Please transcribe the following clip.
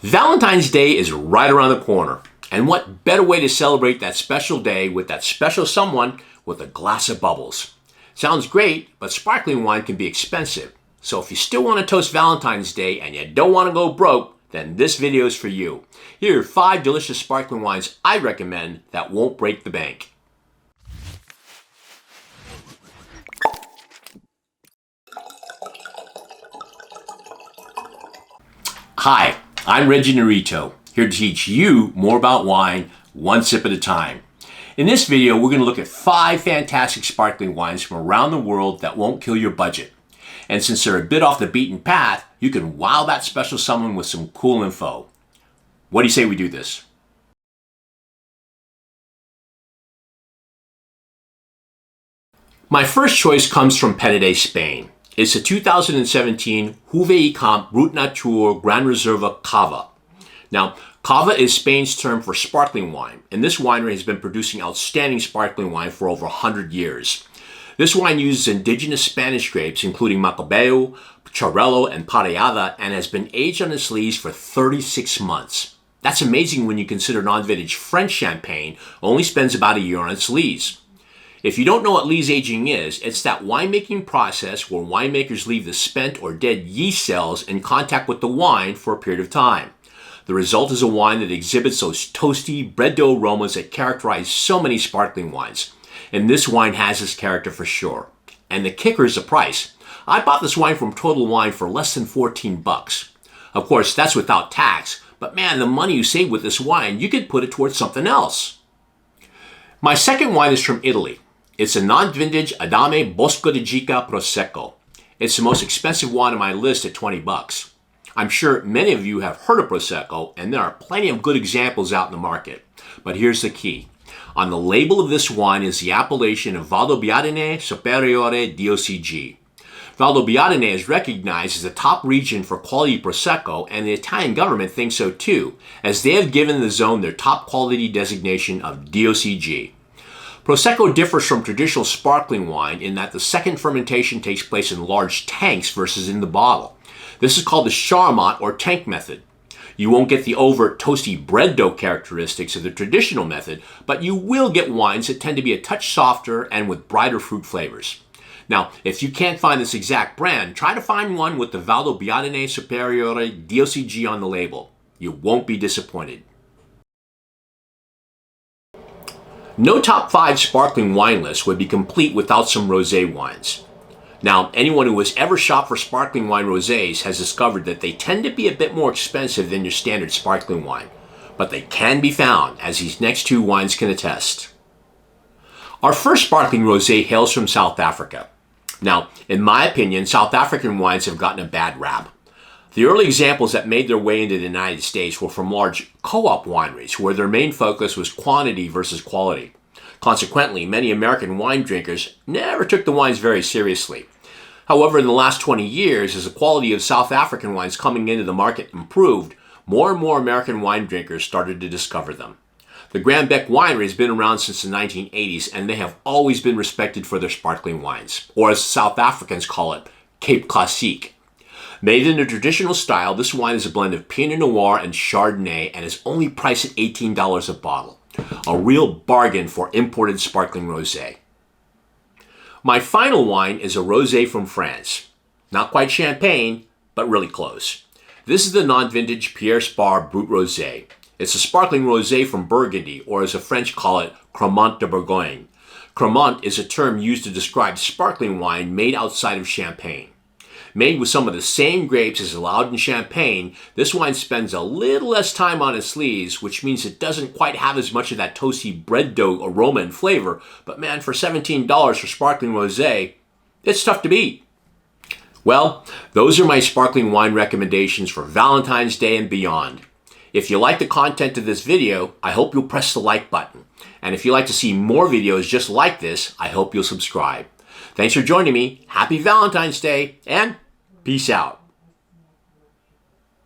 Valentine's Day is right around the corner. And what better way to celebrate that special day with that special someone with a glass of bubbles? Sounds great, but sparkling wine can be expensive. So if you still want to toast Valentine's Day and you don't want to go broke, then this video is for you. Here are 5 delicious sparkling wines I recommend that won't break the bank. Hi, I'm Reggie Norito, here to teach you more about wine, one sip at a time. In this video, we're going to look at 5 fantastic sparkling wines from around the world that won't kill your budget. And since they're a bit off the beaten path, you can wow that special someone with some cool info. What do you say we do this? My first choice comes from Penedès, Spain. It's the 2017 Juve y Camp Brut Nature Gran Reserva Cava. Now, Cava is Spain's term for sparkling wine, and this winery has been producing outstanding sparkling wine for over 100 years. This wine uses indigenous Spanish grapes, including Macabeo, Charello, and Parellada, and has been aged on its lees for 36 months. That's amazing when you consider non-vintage French champagne only spends about a year on its lees. If you don't know what lees aging is, it's that winemaking process where winemakers leave the spent or dead yeast cells in contact with the wine for a period of time. The result is a wine that exhibits those toasty, bread dough aromas that characterize so many sparkling wines. And this wine has this character for sure. And the kicker is the price. I bought this wine from Total Wine for less than 14 bucks. Of course, that's without tax, but man, the money you save with this wine, you could put it towards something else. My second wine is from Italy. It's a non-vintage Adame Bosco di Gica Prosecco. It's the most expensive wine on my list at 20 bucks. I'm sure many of you have heard of Prosecco, and there are plenty of good examples out in the market. But here's the key. On the label of this wine is the appellation of Valdobbiadene Superiore DOCG. Valdobbiadene is recognized as the top region for quality Prosecco, and the Italian government thinks so too, as they have given the zone their top quality designation of DOCG. Prosecco differs from traditional sparkling wine in that the second fermentation takes place in large tanks versus in the bottle. This is called the Charmat or tank method. You won't get the overt toasty bread dough characteristics of the traditional method, but you will get wines that tend to be a touch softer and with brighter fruit flavors. Now, if you can't find this exact brand, try to find one with the Valdobbiadene Superiore DOCG on the label. You won't be disappointed. No top 5 sparkling wine list would be complete without some rosé wines. Now, anyone who has ever shopped for sparkling wine rosés has discovered that they tend to be a bit more expensive than your standard sparkling wine, but they can be found, as these next 2 wines can attest. Our first sparkling rosé hails from South Africa. Now, in my opinion, South African wines have gotten a bad rap. The early examples that made their way into the United States were from large co-op wineries, where their main focus was quantity versus quality. Consequently, many American wine drinkers never took the wines very seriously. However, in the last 20 years, as the quality of South African wines coming into the market improved, more and more American wine drinkers started to discover them. The Grand Bec Winery has been around since the 1980s, and they have always been respected for their sparkling wines, or as South Africans call it, Cape Classique. Made in a traditional style, this wine is a blend of Pinot Noir and Chardonnay and is only priced at $18 a bottle. A real bargain for imported sparkling rosé. My final wine is a rosé from France. Not quite champagne, but really close. This is the non-vintage Pierre Spar Brut Rosé. It's a sparkling rosé from Burgundy, or as the French call it, Cremant de Bourgogne. Cremant is a term used to describe sparkling wine made outside of champagne. Made with some of the same grapes as allowed in champagne, this wine spends a little less time on its lees, which means it doesn't quite have as much of that toasty bread dough aroma and flavor, but man, for $17 for sparkling rosé, it's tough to beat. Well, those are my sparkling wine recommendations for Valentine's Day and beyond. If you like the content of this video, I hope you'll press the like button. And if you'd like to see more videos just like this, I hope you'll subscribe. Thanks for joining me. Happy Valentine's Day, and peace out.